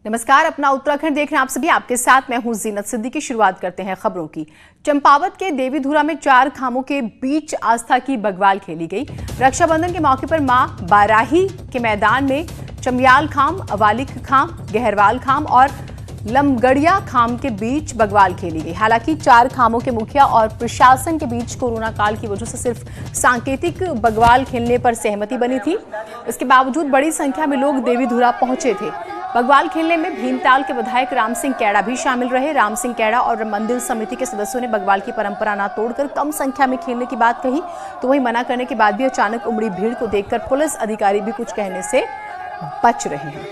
नमस्कार, अपना उत्तराखंड देख रहे हैं आप सभी। आपके साथ मैं हूं जीनत सिद्दीकी। शुरुआत करते हैं खबरों की। चंपावत के देवीधुरा में 4 खामों के बीच आस्था की बग्वाल खेली गई। रक्षाबंधन के मौके पर मां बाराही के मैदान में चमियाल खाम, अवालिक खाम, गहरवाल खाम और लमगड़िया खाम के बीच बग्वाल खेली गई। हालांकि 4 खामों के मुखिया और प्रशासन के बीच कोरोना काल की वजह से सिर्फ सांकेतिक बग्वाल खेलने पर सहमति बनी थी। इसके बावजूद बड़ी संख्या में लोग देवीधुरा पहुंचे थे। बग्वाल खेलने में भीमताल के विधायक राम सिंह कैड़ा भी शामिल रहे। राम सिंह कैड़ा और मंदिर समिति के सदस्यों ने बग्वाल की परंपरा न तोड़कर कम संख्या में खेलने की बात कही, तो वहीं मना करने के बाद भी अचानक उमड़ी भीड़ को देखकर पुलिस अधिकारी भी कुछ कहने से बच रहे हैं।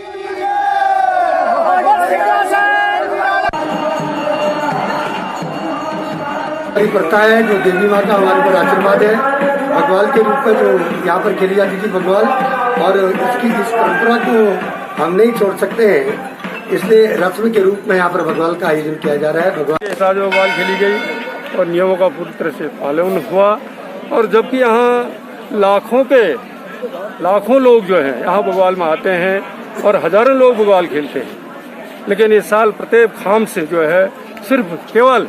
प्रथा है जो देवी माता हमारे पर आशीर्वाद है। बग्वाल के रूप में जो यहाँ पर खेली जाती थी बग्वाल, और उसकी इस परंपरा को हम नहीं छोड़ सकते हैं, इसलिए रस्म के रूप में यहाँ पर बग्वाल का आयोजन किया जा रहा है। बग्वाल खेली गई और नियमों का पूरी तरह से पालन हुआ। और जबकि यहाँ लाखों लोग जो हैं यहाँ बग्वाल में आते हैं और हजारों लोग बग्वाल खेलते हैं, लेकिन इस साल प्रत्येक खाम से जो है सिर्फ केवल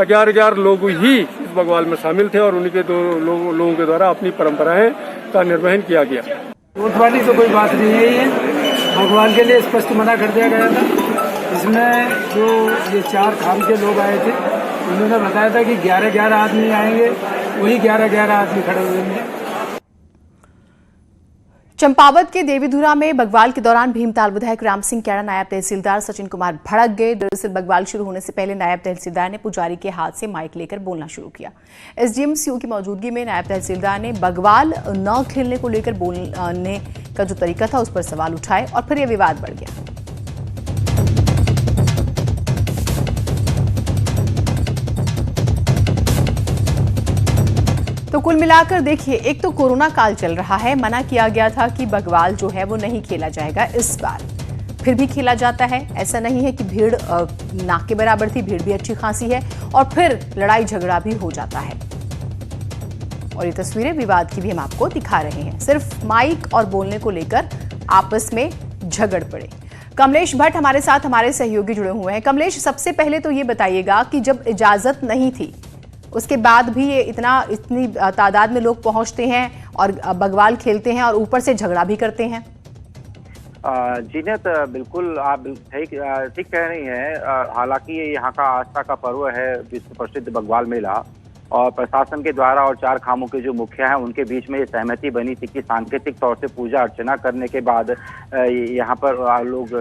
11 लोग ही इस बग्वाल में शामिल थे और उन्हीं के 2 लोगों के द्वारा अपनी परंपराएं का निर्वहन किया गया। वोट वाली तो कोई बात नहीं है। ये बग्वाल के लिए स्पष्ट मना कर दिया गया था। इसमें जो ये 4 खाम के लोग आए थे, उन्होंने बताया था कि 11 आदमी आएंगे, वही 11 आदमी खड़े हुए हैं। चंपावत के देवीधुरा में बग्वाल के दौरान भीमताल विधायक राम सिंह कैड़ा, नायब तहसीलदार सचिन कुमार भड़क गए। दरअसल बग्वाल शुरू होने से पहले नायब तहसीलदार ने पुजारी के हाथ से माइक लेकर बोलना शुरू किया। एसडीएम सीओ की मौजूदगी में नायब तहसीलदार ने बग्वाल न खेलने को लेकर बोलने का जो तरीका था उस पर सवाल उठाए और फिर यह विवाद बढ़ गया। तो कुल मिलाकर देखिए, एक तो कोरोना काल चल रहा है, मना किया गया था कि बग्वाल जो है वो नहीं खेला जाएगा इस बार, फिर भी खेला जाता है। ऐसा नहीं है कि भीड़ नाक के बराबर थी, भीड़ भी अच्छी खासी है और फिर लड़ाई झगड़ा भी हो जाता है। और ये तस्वीरें विवाद की भी हम आपको दिखा रहे हैं। सिर्फ माइक और बोलने को लेकर आपस में झगड़ पड़े। कमलेश भट्ट हमारे साथ, हमारे सहयोगी जुड़े हुए हैं। कमलेश, सबसे पहले तो ये बताइएगा कि जब इजाजत नहीं थी उसके बाद भी ये इतनी तादाद में लोग पहुंचते हैं और बग्वाल खेलते हैं और ऊपर से झगड़ा भी करते हैं। जीनत, बिल्कुल आप ठीक कह रही हैं। हालांकि ये यहाँ का आस्था का पर्व है, विश्व प्रसिद्ध बग्वाल मेला, और प्रशासन के द्वारा और 4 खामों के जो मुखिया हैं उनके बीच में ये सहमति बनी थी कि सांकेतिक तौर से पूजा अर्चना करने के बाद यहाँ पर लोग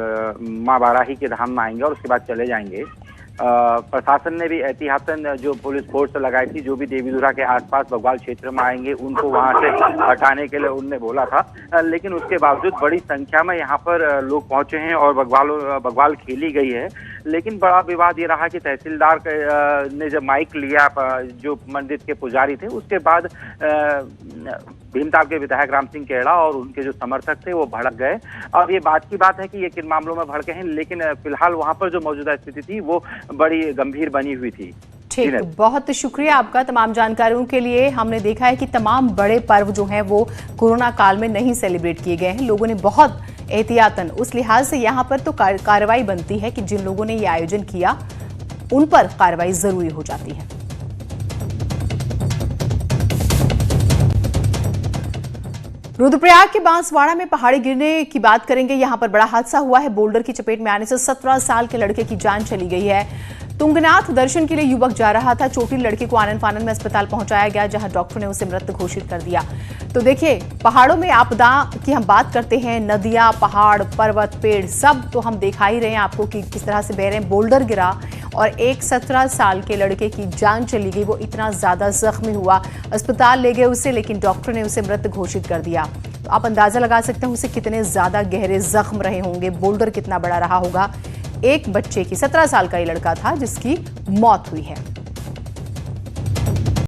माँ बाराही के धाम में आएंगे और उसके बाद चले जाएंगे। प्रशासन ने भी एहतियातन जो पुलिस फोर्स लगाई थी, जो भी देवीधुरा के आसपास बग्वाल क्षेत्र में आएंगे उनको वहां से हटाने के लिए उनने बोला था। लेकिन उसके बावजूद बड़ी संख्या में यहाँ पर लोग पहुंचे हैं और बग्वाल खेली गई है। लेकिन बड़ा विवाद ये रहा कि तहसीलदार ने जब माइक लिया, जो मंदिर के पुजारी थे, उसके बाद भीमताल के विधायक राम सिंह कैड़ा और उनके जो समर्थक थे वो भड़क गए। अब ये बात की बात है कि ये किन मामलों में भड़के हैं, लेकिन फिलहाल वहां पर जो मौजूदा स्थिति थी वो बड़ी गंभीर बनी हुई थी। ठीक, बहुत शुक्रिया आपका तमाम जानकारियों के लिए। हमने देखा है कि तमाम बड़े पर्व जो हैं वो कोरोना काल में नहीं सेलिब्रेट किए गए हैं। लोगों ने बहुत एहतियातन, उस लिहाज से यहाँ पर तो कार्रवाई बनती है कि जिन लोगों ने ये आयोजन किया उन पर कार्रवाई जरूरी हो जाती है। रुद्रप्रयाग के बांसवाड़ा में पहाड़ी गिरने की बात करेंगे। यहां पर बड़ा हादसा हुआ है। बोल्डर की चपेट में आने से 17 साल के लड़के की जान चली गई है। तुंगनाथ दर्शन के लिए युवक जा रहा था। चोटिल लड़के को आनन फानन में अस्पताल पहुंचाया गया, जहां डॉक्टर ने उसे मृत घोषित कर दिया। तो देखिए, पहाड़ों में आपदा की हम बात करते हैं, नदियां, पहाड़, पर्वत, पेड़ सब तो हम दिखा ही रहे हैं आपको कि किस तरह से बह रहे हैं। बोल्डर गिरा और एक 17 साल के लड़के की जान चली गई। वो इतना ज्यादा जख्मी हुआ, अस्पताल ले गए उसे, लेकिन डॉक्टर ने उसे मृत घोषित कर दिया। तो आप अंदाजा लगा सकते हैं उसे कितने ज्यादा गहरे जख्म रहे होंगे, बोल्डर कितना बड़ा रहा होगा। एक बच्चे की, 17 साल का ये लड़का था जिसकी मौत हुई है।